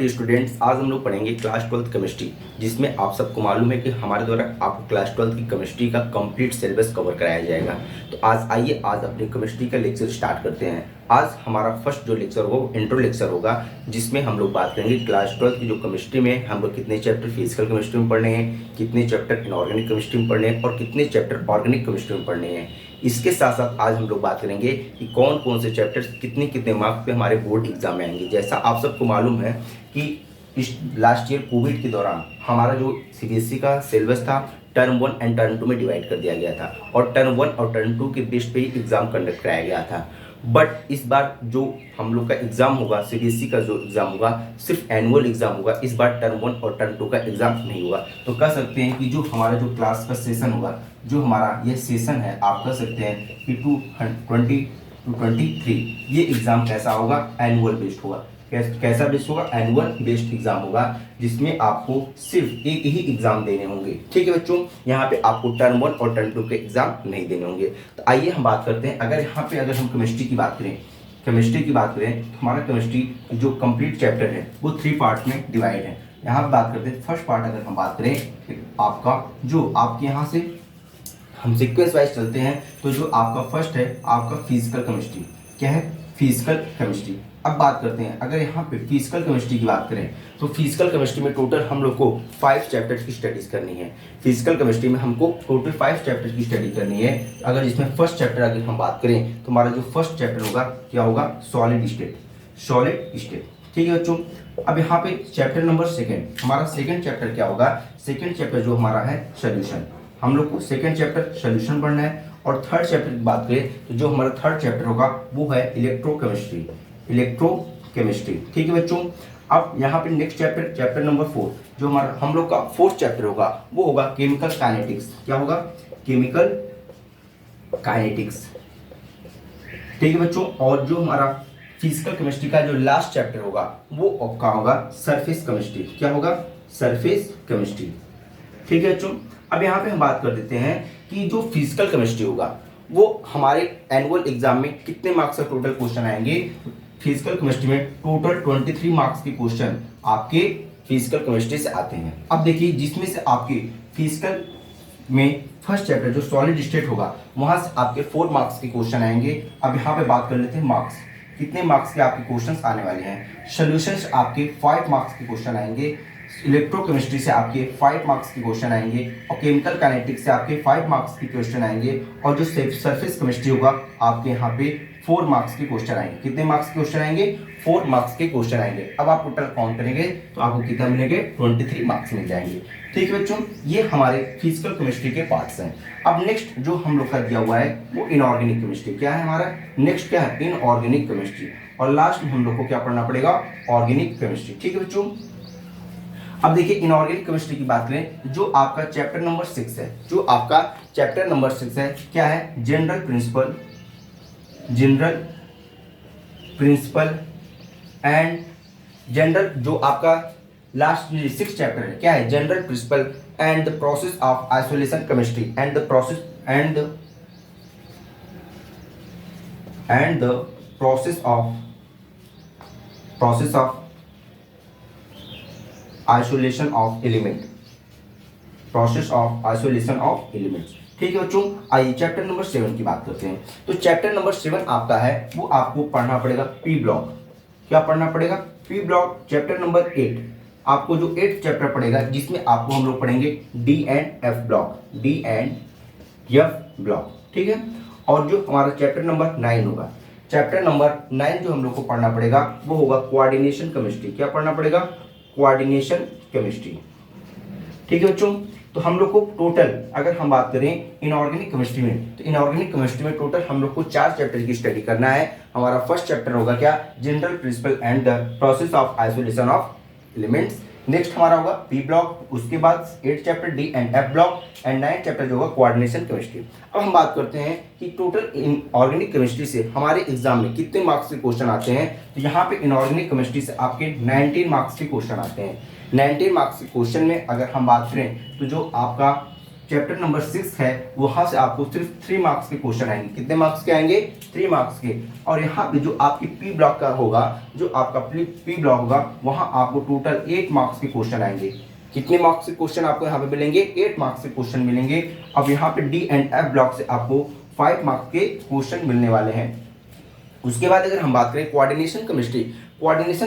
Students, आज हम लोग पढ़ेंगे क्लास 12th केमिस्ट्री, जिसमें आप सबको मालूम है कि हमारे द्वारा आपको क्लास 12th की केमिस्ट्री का कंप्लीट सिलेबस कवर कराया जाएगा। तो आज अपनी केमिस्ट्री का लेक्चर स्टार्ट करते हैं। आज हमारा फर्स्ट जो लेक्चर होगा वो इंट्रो लेक्चर होगा, जिसमें हम लोग बात करेंगे क्लास 12th की जो केमिस्ट्री में हम लोग कितने चैप्टर फिजिकल केमिस्ट्री में पढ़ने हैं, कितने चैप्टर इनऑर्गेनिक केमिस्ट्री में पढ़ने हैं और कितने चैप्टर ऑर्गेनिक केमिस्ट्री में पढ़ने हैं। इसके साथ साथ आज हम लोग बात करेंगे कि कौन कौन से चैप्टर्स कितने कितने मार्क्स पे हमारे बोर्ड एग्जाम में आएंगे। जैसा आप सबको मालूम है कि इस लास्ट ईयर कोविड के दौरान हमारा जो सीबीएसई का सिलेबस था टर्म 1 एंड टर्म 2 में डिवाइड कर दिया गया था और टर्म 1 और टर्म 2 के बेस पे ही एग्ज़ाम कंडक्ट कराया गया था। बट इस बार जो हम लोग का एग्ज़ाम होगा, सीबीएसई का जो एग्ज़ाम होगा सिर्फ एनुअल एग्ज़ाम होगा। इस बार टर्म 1 और टर्म 2 का एग्ज़ाम नहीं होगा। तो कह सकते हैं कि जो हमारा जो क्लास का सेशन होगा, जो हमारा ये सेशन है, आप कह सकते हैं कि 220 to 23 ये एग्ज़ाम कैसा होगा, एनुअल बेस्ड होगा। कैसा बेस्ड होगा, एनुअल बेस्ड एग्जाम होगा, जिसमें आपको सिर्फ एक ही एग्जाम देने होंगे। ठीक है बच्चों, यहाँ पे आपको टर्म 1 और टर्म 2 के एग्जाम नहीं देने होंगे। तो आइए हम बात करते हैं, अगर हम केमिस्ट्री की बात करें तो हमारा केमिस्ट्री जो कंप्लीट चैप्टर है वो 3 पार्ट में डिवाइड है। यहाँ पे बात करते हैं फर्स्ट पार्ट, अगर हम बात करें आपका जो आपके यहाँ से हम सीक्वेंस वाइज चलते हैं, तो जो आपका फर्स्ट है आपका फिजिकल केमिस्ट्री। क्या है? Physical chemistry. अब बात करते हैं, अगर यहाँ पे फिजिकल केमिस्ट्री की बात करें तो फिजिकल केमिस्ट्री में टोटल हम लोग को 5 चैप्टर्स की स्टडीज करनी है। फिजिकल केमिस्ट्री में हमको टोटल 5 चैप्टर्स की स्टडी करनी है। अगर इसमें फर्स्ट चैप्टर अगर हम बात करें तो हमारा जो फर्स्ट चैप्टर होगा क्या होगा, सॉलिड स्टेट। ठीक है बच्चों। अब यहाँ पे चैप्टर नंबर सेकेंड, हमारा सेकेंड चैप्टर क्या होगा, सेकेंड चैप्टर जो हमारा है सोल्यूशन। हम लोग को सेकेंड चैप्टर सोल्यूशन पढ़ना है। और थर्ड चैप्टर की बात करें तो जो हमारा थर्ड चैप्टर होगा वो है इलेक्ट्रोकेमिस्ट्री। ठीक है बच्चों। अब यहाँ पे नेक्स्ट चैप्टर नंबर 4, जो हमारा हम लोग का फोर्थ चैप्टर होगा वो होगा केमिकल काइनेटिक्स। क्या होगा? Chemical kinetics. ठीक है बच्चों। और जो हमारा फिजिकल केमिस्ट्री का जो लास्ट चैप्टर होगा वो आपका होगा सरफेस केमिस्ट्री। क्या होगा? Surface chemistry. ठीक है बच्चों। अब यहाँ पे हम बात कर देते हैं कि जो फिजिकल केमिस्ट्री होगा वो हमारे एनुअल एग्जाम में कितने मार्क्स का टोटल क्वेश्चन आएंगे। फिजिकल केमिस्ट्री में टोटल 23 मार्क्स के क्वेश्चन आपके फिजिकल केमिस्ट्री से आते हैं। अब देखिए, जिसमें से आपके फिजिकल में फर्स्ट चैप्टर जो सॉलिड स्टेट होगा वहां से आपके 4 मार्क्स के क्वेश्चन आएंगे। अब यहाँ पे बात कर लेते हैं मार्क्स, कितने मार्क्स के आपके क्वेश्चंस आने वाले हैं। सोल्यूशंस आपके 5 मार्क्स के क्वेश्चन आएंगे, इलेक्ट्रोकेमिस्ट्री से आपके 5 मार्क्स के क्वेश्चन आएंगे और केमिकल काइनेटिक्स से आपके 5 मार्क्स के क्वेश्चन आएंगे। और जो सरफेस केमिस्ट्री होगा आपके यहाँ पे 4 मार्क्स के क्वेश्चन आएंगे। कितने मार्क्स के क्वेश्चन आएंगे? 4 मार्क्स के क्वेश्चन आएंगे। अब आप टोटल काउंट करेंगे तो आपको कितना मिलेंगे? 23 मार्क्स मिल जाएंगे। ठीक है बच्चों, ये हमारे फिजिकल केमिस्ट्री के पार्ट्स हैं। अब नेक्स्ट जो हम लोग का दिया हुआ है वो इनऑर्गेनिक केमिस्ट्री। क्या है हमारा नेक्स्ट? क्या है? Inorganic chemistry. और लास्ट में हम लोग को क्या पढ़ना पड़ेगा? Organic chemistry. ठीक है बच्चों। अब देखिए, इनऑर्गेनिक केमिस्ट्री की बात करें, जो आपका चैप्टर नंबर 6 है, क्या है? जनरल प्रिंसिपल एंड जनरल, जो आपका लास्ट 6 चैप्टर है, क्या है? General principle and the process of isolation chemistry and the process of isolation of elements. ठीक है बच्चों। आइए चैप्टर नंबर 7 की बात करते हैं। तो चैप्टर नंबर 7 आपका है वो आपको पढ़ना पड़ेगा पी ब्लॉक। क्या पढ़ना पड़ेगा? P block. चैप्टर नंबर 8 आपको जो 8th चैप्टर पड़ेगा, जिसमें आपको हम लोग पढ़ेंगे डी एंड एफ ब्लॉक। ठीक है। और जो हमारा चैप्टर नंबर 9 होगा, चैप्टर नंबर 9 जो हम लोग को पढ़ना पड़ेगा वो होगा कोऑर्डिनेशन केमिस्ट्री। क्या पढ़ना पड़ेगा? Coordination chemistry. ठीक है बच्चों। तो हम लोग को टोटल अगर हम बात करें इनऑर्गेनिक केमिस्ट्री में, तो इनऑर्गेनिक केमिस्ट्री में टोटल हम लोग को 4 चैप्टर की स्टडी करना है। हमारा फर्स्ट चैप्टर होगा क्या? General principle and the process of isolation of elements. Next हमारा होगा पी ब्लॉक, उसके बाद 8th chapter D and F block and 9th chapter जो होगा कोऑर्डिनेशन केमिस्ट्री। अब हम बात करते हैं कि टोटल इनऑर्गेनिक केमिस्ट्री से हमारे एग्जाम में कितने मार्क्स के क्वेश्चन आते हैं। तो यहाँ पे इनऑर्गेनिक केमिस्ट्री से आपके 19 मार्क्स के क्वेश्चन आते हैं। 19 मार्क्स के क्वेश्चन में अगर हम बात करें तो जो आपका चैप्टर नंबर 6 है वहां से आपको सिर्फ 3 मार्क्स के क्वेश्चन आएंगे। कितने मार्क्स के आएंगे? 3 मार्क्स के। और यहाँ पे जो आपकी पी ब्लॉक का होगा, जो आपका पी ब्लॉक होगा, वहां आपको टोटल 8 मार्क्स के क्वेश्चन आएंगे। कितने मार्क्स के क्वेश्चन आपको यहाँ पे मिलेंगे? 8 मार्क्स के क्वेश्चन मिलेंगे। अब यहाँ पे डी एंड एफ ब्लॉक से आपको 5 मार्क्स के क्वेश्चन मिलने वाले हैं। उसके बाद अगर हम बात करें कोऑर्डिनेशन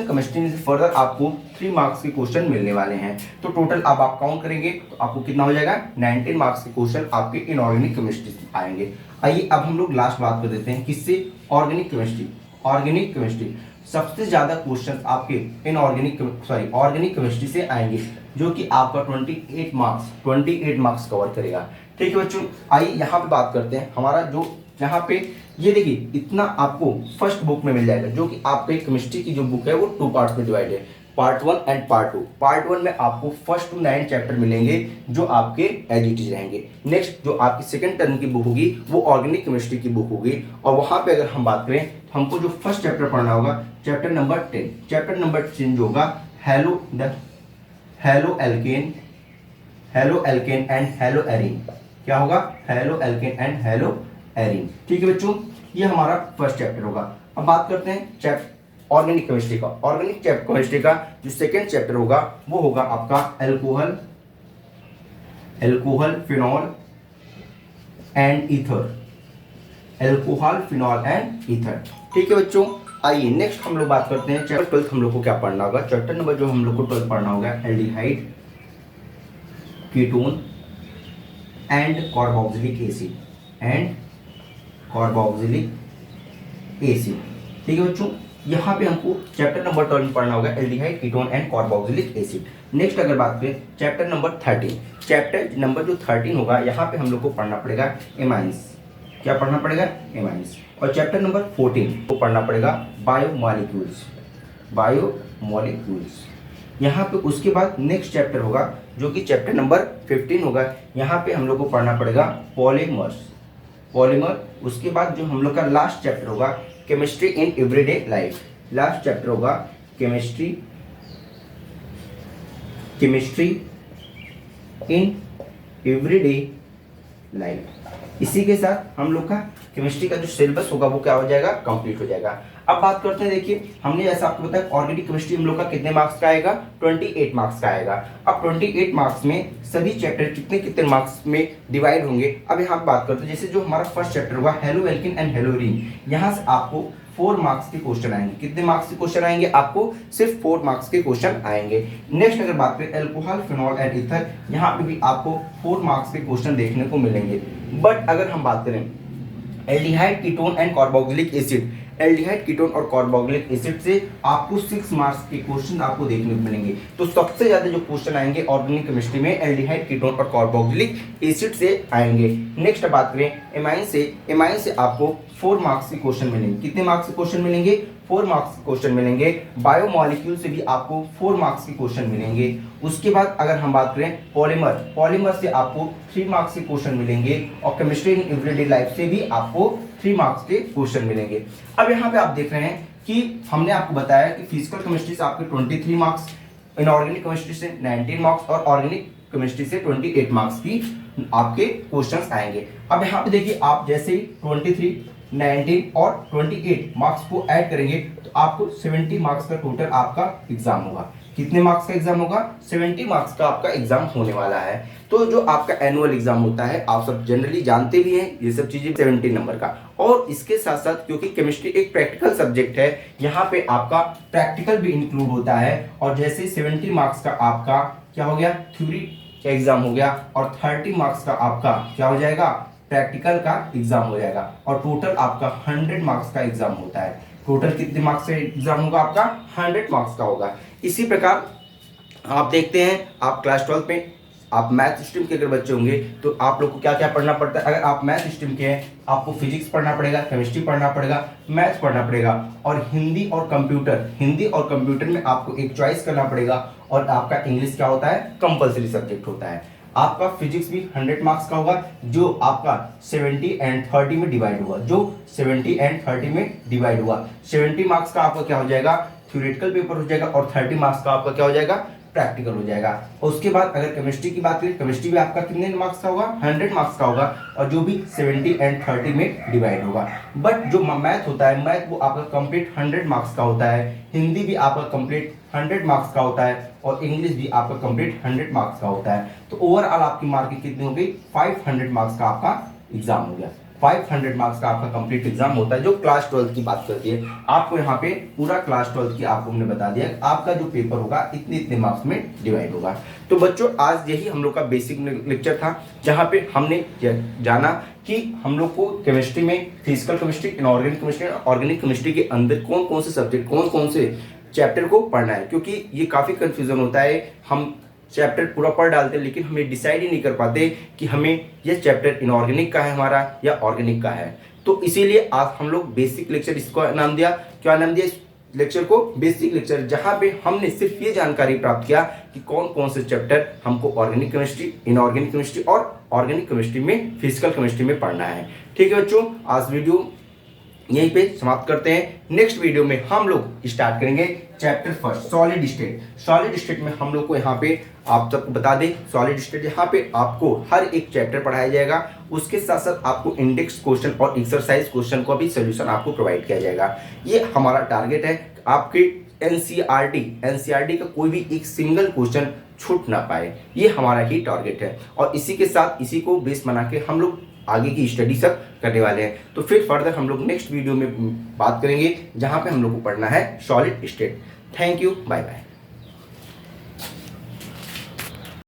केमिस्ट्री में फर्दर आपको 3 मार्क्स के क्वेश्चन मिलने वाले हैं। तो टोटल अब आप काउंट करेंगे तो आपको कितना हो जाएगा? 19 मार्क्स के क्वेश्चन आपके इनऑर्गेनिक केमिस्ट्री से आएंगे। आइए अब हम लोग लास्ट बात कर देते हैं किससे? Organic chemistry. सबसे ज्यादा क्वेश्चन आपके ऑर्गेनिक केमिस्ट्री से आएंगे, जो कि आपका 28 मार्क्स कवर करेगा। ठीक है बच्चों, आइए यहाँ पे बात करते हैं हमारा जो यहाँ पे ये देखिए इतना आपको फर्स्ट बुक में मिल जाएगा, जो कि आपके केमिस्ट्री की जो बुक है वो 2 पार्ट्स में डिवाइड है, पार्ट 1 एंड पार्ट 2। पार्ट 1 में आपको फर्स्ट टू 9 चैप्टर मिलेंगे जो आपके एज इट इज रहेंगे। नेक्स्ट जो आपकी सेकंड टर्म की बुक होगी वो ऑर्गेनिक केमिस्ट्री की बुक होगी, और वहां पे अगर हम बात करें तो हमको जो फर्स्ट चैप्टर पढ़ना होगा चैप्टर नंबर 10 जो होगा halo alkane and hello arene. क्या होगा? Halo alkane and hello arene. ठीक है बच्चों, ये हमारा फर्स्ट चैप्टर होगा। अब बात करते हैं ऑर्गेनिक केमिस्ट्री का। ऑर्गेनिक केमिस्ट्री का जो सेकेंड चैप्टर होगा वो होगा आपका अल्कोहल, फिनॉल एंड ईथर। ठीक है बच्चों, आइए नेक्स्ट हम लोग बात करते हैं चैप्टर 12 हम लोग को क्या पढ़ना होगा। चैप्टर नंबर जो हम लोग को 12 पढ़ना होगा aldehyde, ketone and carboxylic acid. ठीक है बच्चों, यहाँ पे हमको चैप्टर नंबर 12 पढ़ना होगा aldehyde, ketone and carboxylic acid. Next अगर बात करें चैप्टर नंबर 13 होगा, यहाँ पे हम लोग को पढ़ना पड़ेगा एमाइंस। क्या पढ़ना पड़ेगा? एमाइंस। और चैप्टर नंबर 14 को पढ़ना पड़ेगा बायोमॉलिक्यूल्स। यहाँ पे उसके बाद नेक्स्ट चैप्टर होगा जो कि चैप्टर नंबर 15 होगा, यहाँ पे हम लोग को पढ़ना पड़ेगा पॉलीमर। उसके बाद जो हम लोग का लास्ट चैप्टर होगा chemistry in everyday life. Last chapter होगा केमिस्ट्री इन एवरीडे लाइफ। इसी के साथ हम लोग का केमिस्ट्री का जो सिलेबस होगा वो क्या हो जाएगा? कंप्लीट हो जाएगा। अब बात करते हैं, देखिए हमने जैसा आपको बताया ऑर्गेनिक केमिस्ट्री हम लोग का कितने मार्क्स का आएगा? 28 मार्क्स का आएगा। अब 28 मार्क्स में सभी चैप्टर कितने मार्क्स में डिवाइड होंगे? अब यहाँ बात करते हैं, जैसे जो हमारा फर्स्ट चैप्टर होगा hello Elkin and hello Erin, यहाँ से आपको 4 मार्क्स के क्वेश्चन आएंगे। कितने मार्क्स के क्वेश्चन आएंगे? आपको सिर्फ 4 मार्क्स के क्वेश्चन आएंगे। नेक्स्ट अगर बात करें अल्कोहल, फिनॉल एंड ईथर, यहाँ पे भी आपको 4 मार्क्स के क्वेश्चन देखने को मिलेंगे। बट अगर हम बात करें aldehyde, ketone and carboxylic acid, aldehyde, ketone और कार्बोक्सिलिक एसिड से आपको 6 मार्क्स के क्वेश्चन आपको देखने को मिलेंगे। तो सबसे ज्यादा जो क्वेश्चन आएंगे ऑर्गेनिक केमिस्ट्री में एल्डिहाइड, कीटोन और कार्बोक्सिलिक एसिड से आएंगे। नेक्स्ट बात करें एमाइन से आपको 4 मार्क्स के क्वेश्चन मिलेंगे। कितने मार्क्स के क्वेश्चन मिलेंगे? 4 मार्क्स के क्वेश्चन मिलेंगे। बायोमॉलिक्यूल से भी आपको 4 मार्क्स के क्वेश्चन मिलेंगे। उसके बाद अगर हम बात करें पॉलीमर से आपको 3 मार्क्स के क्वेश्चन मिलेंगे, और केमिस्ट्री इन एवरीडे लाइफ से भी आपको 3 मार्क्स के क्वेश्चन मिलेंगे। अब यहाँ पे आप देख रहे हैं कि हमने आपको बताया कि फिजिकल केमिस्ट्री से आपके 23 मार्क्स, इनऑर्गेनिक केमिस्ट्री से 19 मार्क्स और ऑर्गेनिक केमिस्ट्री से 28 मार्क्स की आपके क्वेश्चंस आएंगे। अब यहाँ पे देखिए आप जैसे ही 23, 19 और 28 मार्क्स को ऐड करेंगे तो आपको 70 मार्क्स का टोटल आपका एग्जाम होगा। कितने मार्क्स का एग्जाम होगा? 70 मार्क्स का आपका एग्जाम होने वाला है। तो जो आपका एनुअल एग्जाम होता है आप सब जनरली जानते भी हैं ये सब चीजें, 70 नंबर का। और इसके साथ साथ क्योंकि केमिस्ट्री एक प्रैक्टिकल सब्जेक्ट है, यहाँ पे आपका प्रैक्टिकल भी इंक्लूड होता है। और जैसे 70 मार्क्स का आपका क्या हो गया? थ्योरी एग्जाम हो गया, और 30 मार्क्स का आपका क्या हो जाएगा? प्रैक्टिकल का एग्जाम हो जाएगा। और टोटल आपका 100 मार्क्स का एग्जाम होता है। टोटल कितने मार्क्स का एग्जाम होगा? आपका 100 मार्क्स का होगा। इसी प्रकार आप देखते हैं आप क्लास 12 में आप मैथ स्ट्रीम के अगर बच्चे होंगे तो आप लोग को क्या क्या पढ़ना पड़ता है। अगर आप मैथ स्ट्रीम के हैं आपको फिजिक्स पढ़ना पड़ेगा, केमिस्ट्री पढ़ना पड़ेगा, मैथ्स पढ़ना पड़ेगा, और हिंदी और कंप्यूटर में आपको एक चॉइस करना पड़ेगा। और आपका इंग्लिश क्या होता है? कंपलसरी सब्जेक्ट होता है। आपका फिजिक्स भी 100 मार्क्स का होगा, जो आपका 70 एंड 30 में डिवाइड होगा। 70 मार्क्स का आपका क्या हो जाएगा? थ्योरेटिकल पेपर हो जाएगा, और 30 मार्क्स का आपका क्या हो जाएगा? प्रैक्टिकल हो जाएगा। और उसके बाद अगर केमिस्ट्री की बात करें, केमिस्ट्री भी आपका कितने मार्क्स का होगा, 100 मार्क्स का होगा, और जो भी 70 एंड 30 में डिवाइड होगा। बट जो मैथ होता है, मैथ वो आपका कंप्लीट 100 मार्क्स का होता है, हिंदी भी आपका कंप्लीट 100 मार्क्स का होता है, और इंग्लिश भी आपका कंप्लीट 100 मार्क्स का होता है। तो ओवरऑल आपकी मार्किंग कितनी हो गई, 500 मार्क्स का आपका एग्जाम हो गया। 500 मार्क्स का आपका कंप्लीट एग्जाम होता है जो क्लास 12 की बात करती है। आपको यहाँ पे पूरा क्लास 12 की आपको हमने बता दिया, आपका जो पेपर होगा इतने इतने मार्क्स में डिवाइड होगा। तो बच्चों आज यही हम लोग का बेसिक लेक्चर था, जहाँ पे हमने जाना कि हम लोग को केमिस्ट्री में physical chemistry, inorganic chemistry, organic chemistry के अंदर कौन कौन से सब्जेक्ट, कौन कौन से चैप्टर को पढ़ना है, क्योंकि ये काफ़ी कंफ्यूजन होता है। हम चैप्टर पूरा पढ़ डालते हैं लेकिन हमें डिसाइड ही नहीं कर पाते कि हमें यह चैप्टर इनऑर्गेनिक का है हमारा या ऑर्गेनिक का है। तो इसीलिए आज हम लोग बेसिक लेक्चर इसको नाम दिया। क्या नाम दिया इस लेक्चर को, बेसिक लेक्चर, जहां पे हमने सिर्फ ये जानकारी प्राप्त किया कि कौन कौन से चैप्टर हमको ऑर्गेनिक केमिस्ट्री, इनऑर्गेनिक केमिस्ट्री और ऑर्गेनिक केमिस्ट्री में, फिजिकल केमिस्ट्री में पढ़ना है। ठीक है बच्चों, आज वीडियो यहीं पे समाप्त करते हैं। नेक्स्ट वीडियो में हम लोग स्टार्ट करेंगे chapter first, solid state. Solid state में हम लोग को यहाँ पे आप सबको बता दें, सॉलिड स्टेट यहाँ पे आपको हर एक चैप्टर पढ़ाया जाएगा, उसके साथ साथ आपको इंडेक्स क्वेश्चन और एक्सरसाइज क्वेश्चन का भी सोल्यूशन आपको प्रोवाइड किया जाएगा। ये हमारा टारगेट है, आपके एनसीईआरटी का कोई भी एक सिंगल क्वेश्चन छूट ना पाए, ये हमारा ही टारगेट है। और इसी के साथ इसी को बेस बना के हम लोग आगे की स्टडी सब करने वाले हैं। तो फिर फर्दर हम लोग नेक्स्ट वीडियो में बात करेंगे, जहां पे हम लोग को पढ़ना है solid state. Thank you, bye bye.